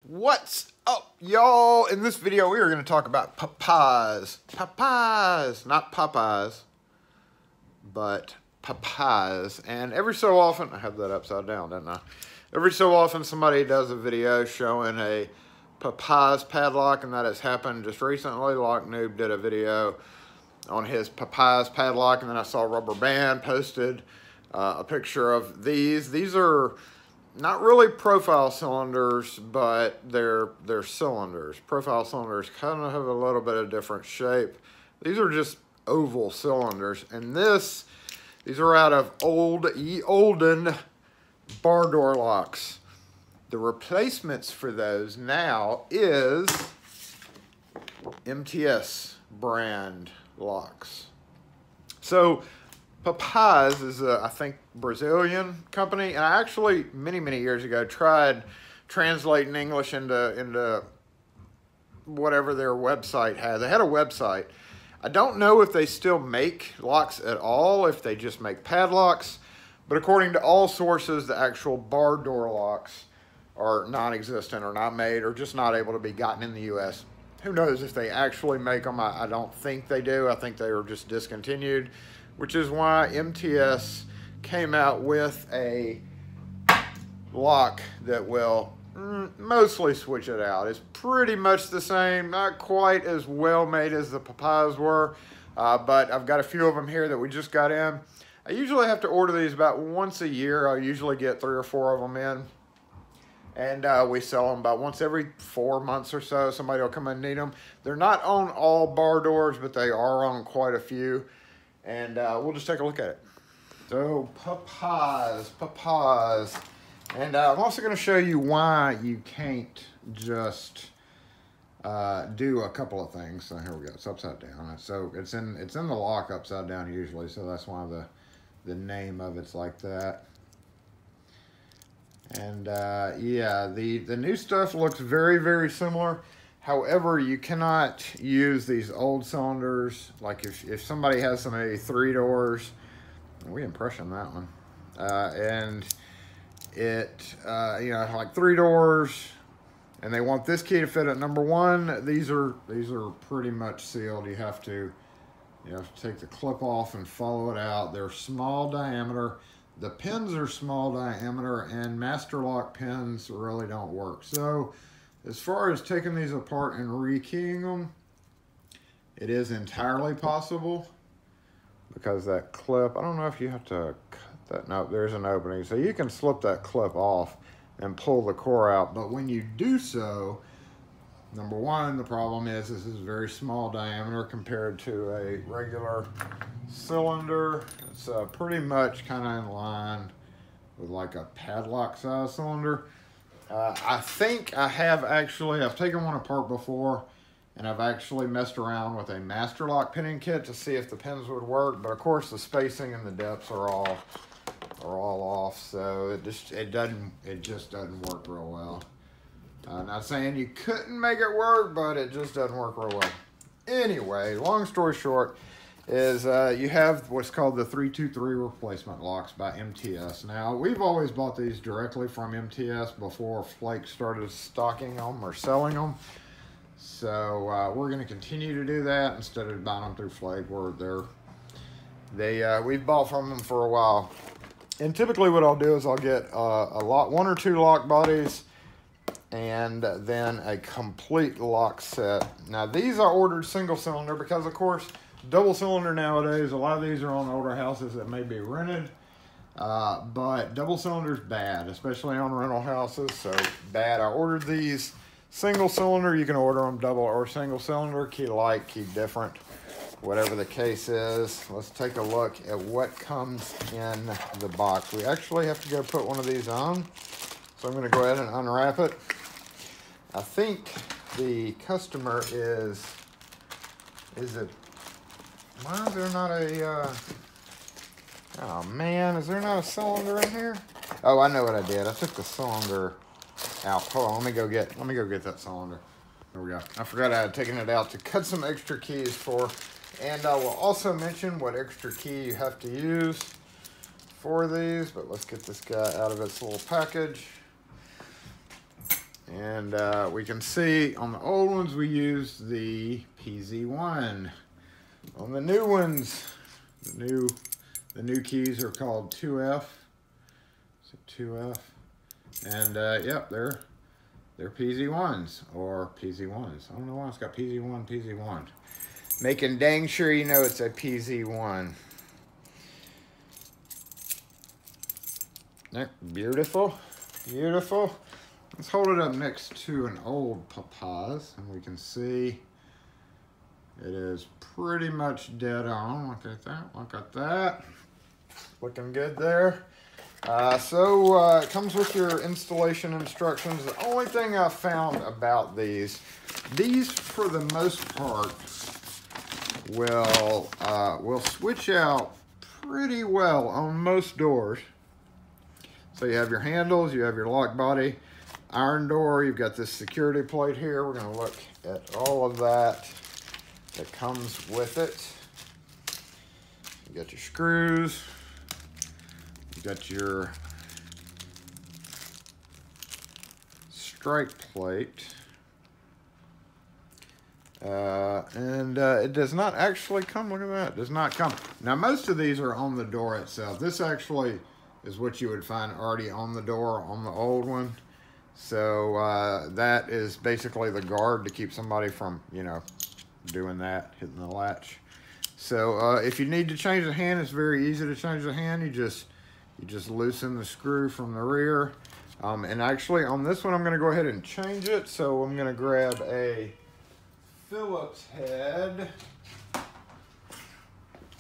What's up, y'all? In this video, we are going to talk about Papaiz. Papaiz, not Papaiz, but Papaiz. And every so often, I have that upside down, didn't I? Every so often, somebody does a video showing a Papaiz padlock, and that has happened just recently. Lock Noob did a video on his Papaiz padlock, and then I saw Rubber Band posted a picture of these. These are not really profile cylinders, but they're cylinders. Profile cylinders kind of have a little bit of different shape. These are just oval cylinders, and these are out of olden bar door locks. The replacements for those now is MTS brand locks. So Papaiz is a, I think, Brazilian company, and I actually many years ago tried translating English into whatever their website had. They had a website. I don't know if they still make locks at all, if they just make padlocks, but according to all sources, the actual bar door locks are non-existent or not made or just not able to be gotten in the US. Who knows if they actually make them? I don't think they do. I think they were just discontinued, which is why MTS came out with a lock that will mostly switch it out. It's pretty much the same, not quite as well made as the Papaiz were, but I've got a few of them here that we just got in. I usually have to order these about once a year. I usually get 3 or 4 of them in, and we sell them about once every 4 months or so. Somebody will come and need them. They're not on all bar doors, but they are on quite a few. And we'll just take a look at it. So Papaiz. And I'm also going to show you why you can't just do a couple of things. So here we go. It's upside down. So it's in the lock upside down usually. So that's why the name of it's like that. And yeah, the new stuff looks very similar. However, you cannot use these old cylinders. Like if somebody has some maybe 3 doors, we impression that one, and it you know, like 3 doors, and they want this key to fit at number 1. These are pretty much sealed. You have to take the clip off and follow it out. They're small diameter. The pins are small diameter, and master lock pins really don't work. So as far as taking these apart and rekeying them, it is entirely possible, because that clip, I don't know if you have to cut that. No, there's an opening. So you can slip that clip off and pull the core out. But when you do so, number 1, the problem is this is very small diameter compared to a regular cylinder. It's pretty much kind of in line with like a padlock size cylinder. I think I've taken one apart before, and I've actually messed around with a master lock pinning kit to see if the pins would work, but of course the spacing and the depths are all off, so it just doesn't work real well. Not saying you couldn't make it work, but it just doesn't work real well. Anyway, long story short is you have what's called the 323 replacement locks by MTS. Now, we've always bought these directly from MTS before Flake started stocking them or selling them. So we're going to continue to do that instead of buying them through Flake. We've bought from them for a while. And typically what I'll do is I'll get 1 or 2 lock bodies and then a complete lock set. Now, these are ordered single cylinder because, of course, double cylinder nowadays, a lot of these are on older houses that may be rented, but double cylinder is bad, especially on rental houses, so bad. I ordered these single cylinder. You can order them double or single cylinder, key light, key different, whatever the case is. Let's take a look at what comes in the box. We actually have to go put one of these on, so I'm going to go ahead and unwrap it. I think the customer is it, why is there not a, oh man, is there not a cylinder in here? Oh, I know what I did. I took the cylinder out. Hold on, let me go get that cylinder. There we go. I forgot I had taken it out to cut some extra keys for, and I will also mention what extra key you have to use for these, but let's get this guy out of its little package. And we can see on the old ones we used the PZ1. On the new ones, the new keys are called 2F. So 2F. And yep, they're PZ1s or PZ1s. I don't know why it's got PZ1, PZ1. Making dang sure you know it's a PZ1. Beautiful, beautiful. Let's hold it up next to an old Papaiz, and we can see it is pretty much dead on. Look at that, look at that. Looking good there. It comes with your installation instructions. The only thing I found about these for the most part will switch out pretty well on most doors. So you have your handles, you have your lock body, iron door, you've got this security plate here. We're gonna look at all of that comes with it. You got your screws, you got your strike plate, it does not actually come, look at that, it does not come. Now most of these are on the door itself. This actually is what you would find already on the door on the old one. So that is basically the guard to keep somebody from, you know, doing that, hitting the latch. So if you need to change the hand, it's very easy to change the hand. You just loosen the screw from the rear. And actually on this one, I'm gonna go ahead and change it. So I'm gonna grab a Phillips head.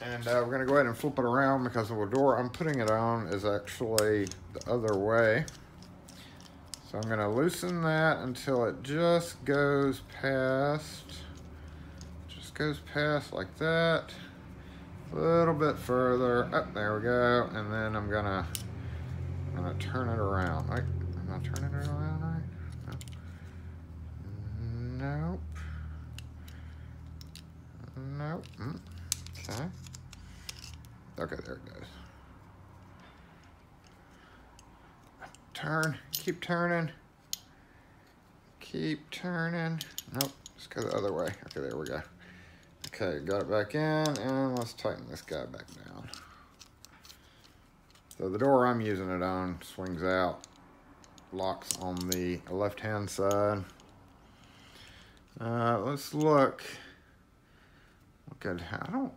And we're gonna go ahead and flip it around because the door I'm putting it on is actually the other way. So I'm gonna loosen that until it just goes past like that. A little bit further. Oh, there we go. And then I'm gonna turn it around. Right? Am I turning it around right? No. Nope. Nope. Okay. Okay, there it goes. Turn, keep turning. Keep turning. Nope, let's go the other way. Okay, there we go. Okay, got it back in, and let's tighten this guy back down. So the door I'm using it on swings out, locks on the left-hand side. Let's look at how,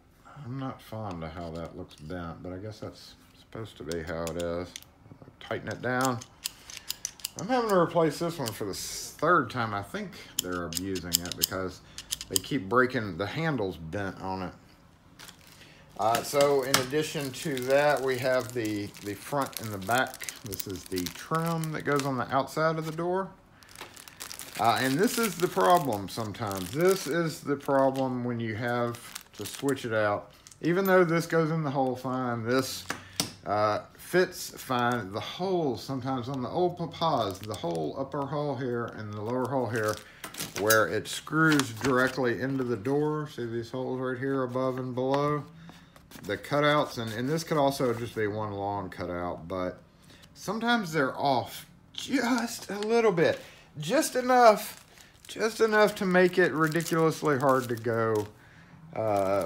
I'm not fond of how that looks bent, but I guess that's supposed to be how it is. Tighten it down. I'm having to replace this one for the third time. I think they're abusing it because they keep breaking the handles bent on it. So in addition to that, we have the front and the back. This is the trim that goes on the outside of the door. And this is the problem sometimes. This is the problem when you have to switch it out. Even though this goes in the hole fine, this fits fine. The holes sometimes on the old Papaiz, the whole upper hole here and the lower hole here, where it screws directly into the door. See these holes right here above and below? The cutouts, and this could also just be one long cutout, but sometimes they're off just a little bit. Just enough to make it ridiculously hard to go,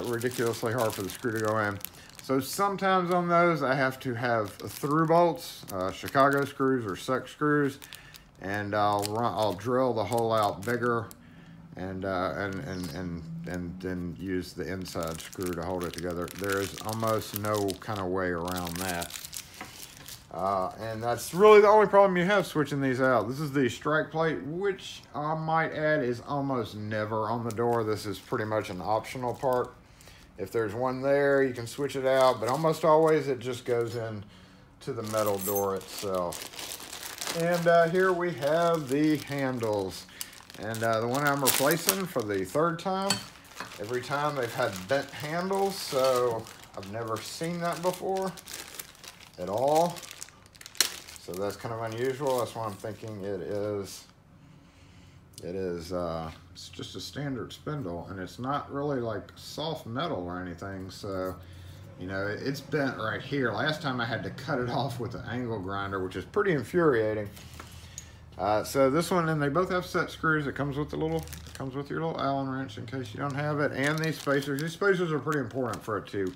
ridiculously hard for the screw to go in. So sometimes on those I have to have through bolts, Chicago screws or Sex screws, and I'll drill the hole out bigger, and then use the inside screw to hold it together. There is almost no kind of way around that. And that's really the only problem you have switching these out. This is the strike plate, which I might add is almost never on the door. This is pretty much an optional part. If there's one there, you can switch it out, but almost always it just goes in to the metal door itself. And here we have the handles. And the one I'm replacing for the third time. Every time they've had bent handles, so I've never seen that before at all. So that's kind of unusual. That's why I'm thinking it's just a standard spindle, and it's not really like soft metal or anything. So, you know, it's bent right here. Last time I had to cut it off with an angle grinder, which is pretty infuriating. So this one, and they both have set screws. It comes with the little, comes with your little Allen wrench in case you don't have it, and these spacers. These spacers are pretty important for it to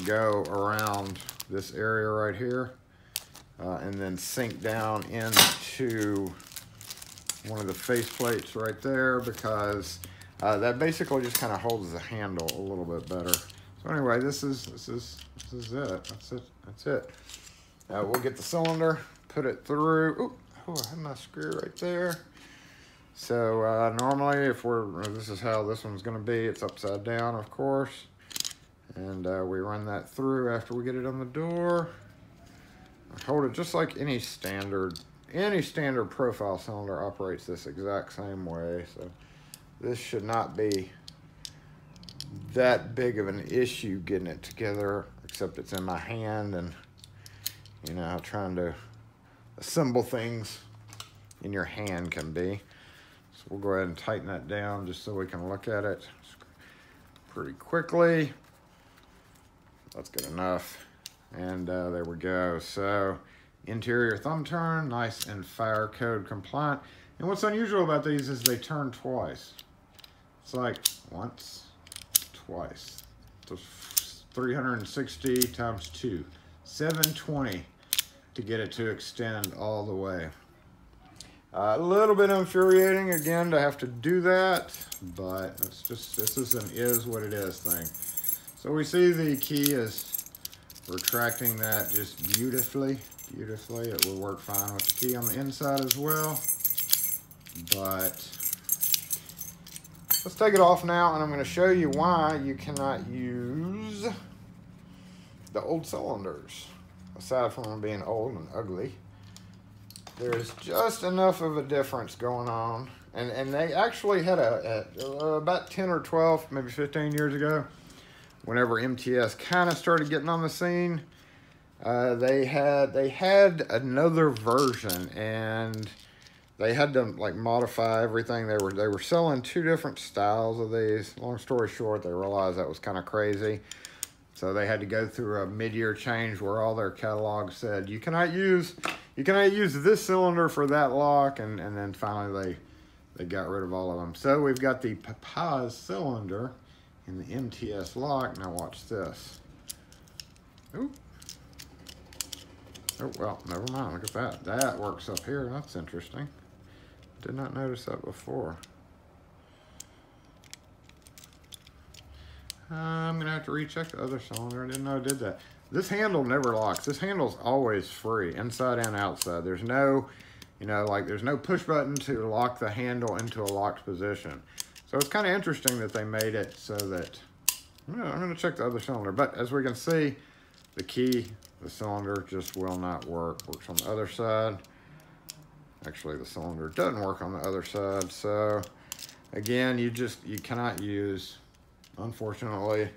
go around this area right here, and then sink down into one of the face plates right there, because that basically just kind of holds the handle a little bit better. So anyway, this is it. That's it. We'll get the cylinder, put it through. Oh, I have my screw right there. So normally, this is how this one's going to be. It's upside down, of course, and we run that through after we get it on the door. Hold it just like any standard profile cylinder operates this exact same way. So this should not be that big of an issue getting it together, except it's in my hand, and you know how trying to assemble things in your hand can be. So we'll go ahead and tighten that down just so we can look at it pretty quickly. That's good enough. And there we go. So interior thumb turn, nice and fire code compliant. And what's unusual about these is they turn twice. It's like once, twice. So 360 times 2, 720 to get it to extend all the way. A little bit infuriating again to have to do that, but it's just, this is an is what it is thing. So we see the key is retracting that just beautifully. It will work fine with the key on the inside as well. But let's take it off now, and I'm going to show you why you cannot use the old cylinders. Aside from them being old and ugly, there's just enough of a difference going on. And they actually had about 10 or 12, maybe 15 years ago, whenever MTS kind of started getting on the scene, they had another version, and they had to like modify everything. They were selling 2 different styles of these. Long story short, they realized that was kind of crazy. So they had to go through a mid-year change where all their catalogs said you cannot use this cylinder for that lock, and then finally they got rid of all of them. So we've got the Papaiz cylinder in the MTS lock. Now watch this. Ooh. Oh, well, never mind. Look at that. That works up here. That's interesting. Did not notice that before. I'm going to have to recheck the other cylinder. I didn't know it did that. This handle never locks. This handle's always free, inside and outside. There's no, there's no push button to lock the handle into a locked position. So it's kind of interesting that they made it so that, I'm going to check the other cylinder. But as we can see, the key, the cylinder just will not work. Works on the other side. Actually, the cylinder doesn't work on the other side. So again, you cannot use, unfortunately,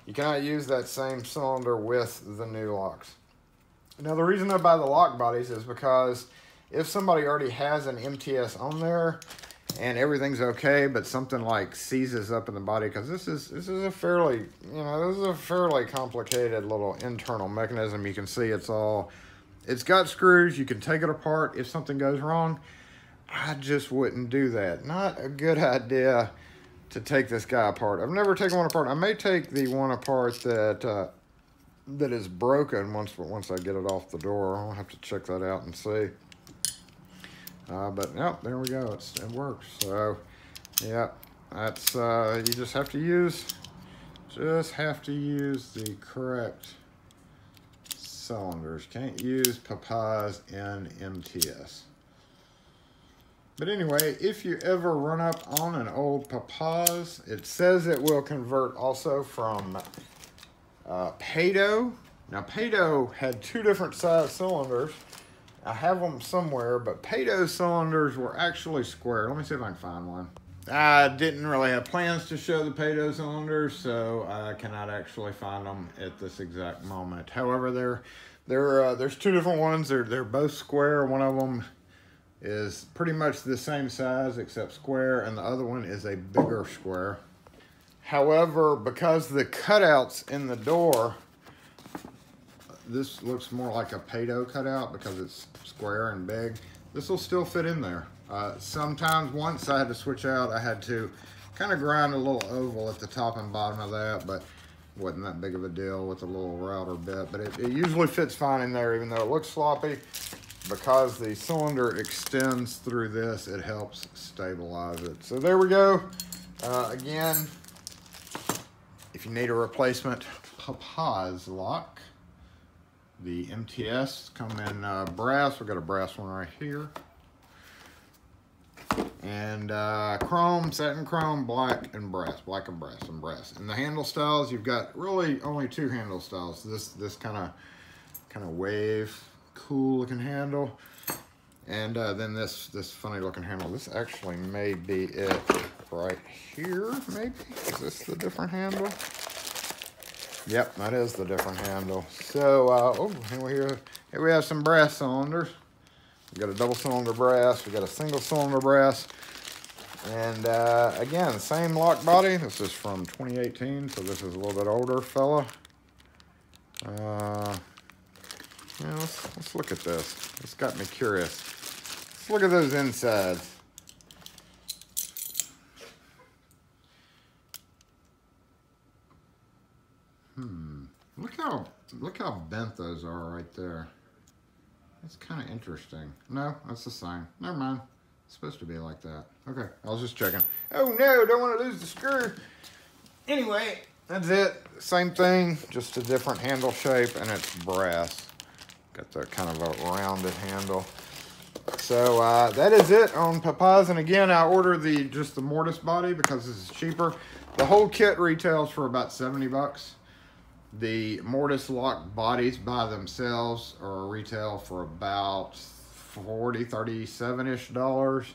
you cannot use that same cylinder with the new locks. Now, the reason I buy the lock bodies is because if somebody already has an MTS on there and everything's okay, but something like seizes up in the body, because this is a fairly, complicated little internal mechanism. You can see it's got screws. You can take it apart if something goes wrong. I just wouldn't do that. Not a good idea to take this guy apart. I've never taken one apart. I may take the one apart that is broken once I get it off the door. I'll have to check that out and see. But yep, there we go. It works. So yeah, that's you just have to use the correct cylinders. Can't use Papaiz in MTS. But anyway, if you ever run up on an old Papaiz, it says it will convert also from Pado. Now, Pado had 2 different size cylinders. I have them somewhere, but Pado cylinders were actually square. Let me see if I can find one. I didn't really have plans to show the Pado cylinders, so I cannot actually find them at this exact moment. However, there's 2 different ones. They're both square. One of them is pretty much the same size except square, and the other one is a bigger square. However, because the cutouts in the door, this looks more like a Pado cutout because it's square and big. this will still fit in there. Sometimes once I had to switch out, I had to kind of grind a little oval at the top and bottom of that, but wasn't that big of a deal with a little router bit. But it usually fits fine in there, even though it looks sloppy. Because the cylinder extends through this, it helps stabilize it. So there we go. Again, if you need a replacement Papaiz lock, the MTS come in brass. We've got a brass one right here. And chrome, satin chrome, black and brass. Black and brass and brass. And the handle styles, you've got really only two handle styles. This kind of wave, cool looking handle, and then this funny looking handle. This actually may be it right here, maybe. Is this the different handle? Yep, that is the different handle. So here we have some brass cylinders. We've got a double cylinder brass, we've got a single cylinder brass, and again, same lock body. This is from 2018, so this is a little bit older fella. Yeah, let's look at this. This got me curious. Let's look at those insides. Look how bent those are right there. That's kind of interesting. No, that's the same. Never mind. It's supposed to be like that. Okay, I was just checking. Oh no, don't want to lose the screw. Anyway, that's it. Same thing, just a different handle shape, and it's brass. Got the kind of a rounded handle. So that is it on Papaiz. And again, I ordered just the mortise body because this is cheaper. The whole kit retails for about 70 bucks. The mortise lock bodies by themselves are retail for about 40, 37-ish dollars.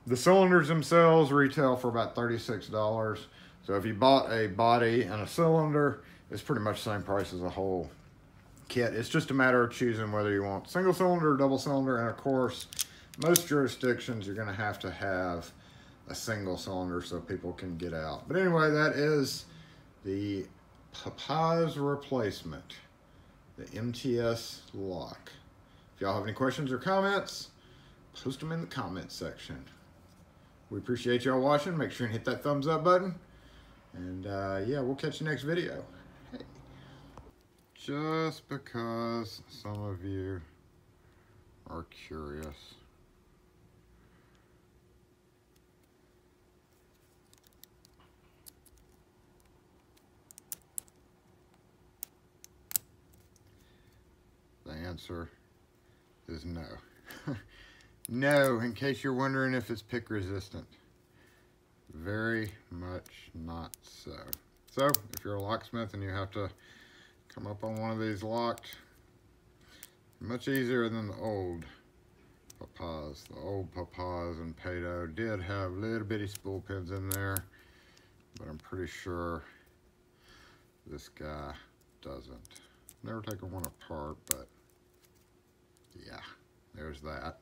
The cylinders themselves retail for about $36. So if you bought a body and a cylinder, it's pretty much the same price as a whole kit. It's just a matter of choosing whether you want single cylinder or double cylinder, and of course most jurisdictions you're going to have a single cylinder so people can get out. But anyway, that is the Papaiz replacement, the MTS lock. If y'all have any questions or comments, post them in the comment section. We appreciate y'all watching. Make sure and hit that thumbs up button, and yeah, we'll catch you next video. Just because some of you are curious. The answer is no. No, in case you're wondering if it's pick resistant. Very much not so. So, if you're a locksmith and you have to come up on one of these locked, much easier than the old Papaiz. The old Papaiz and Pado did have little bitty spool pins in there, but I'm pretty sure this guy doesn't. Never taken one apart, but yeah, there's that.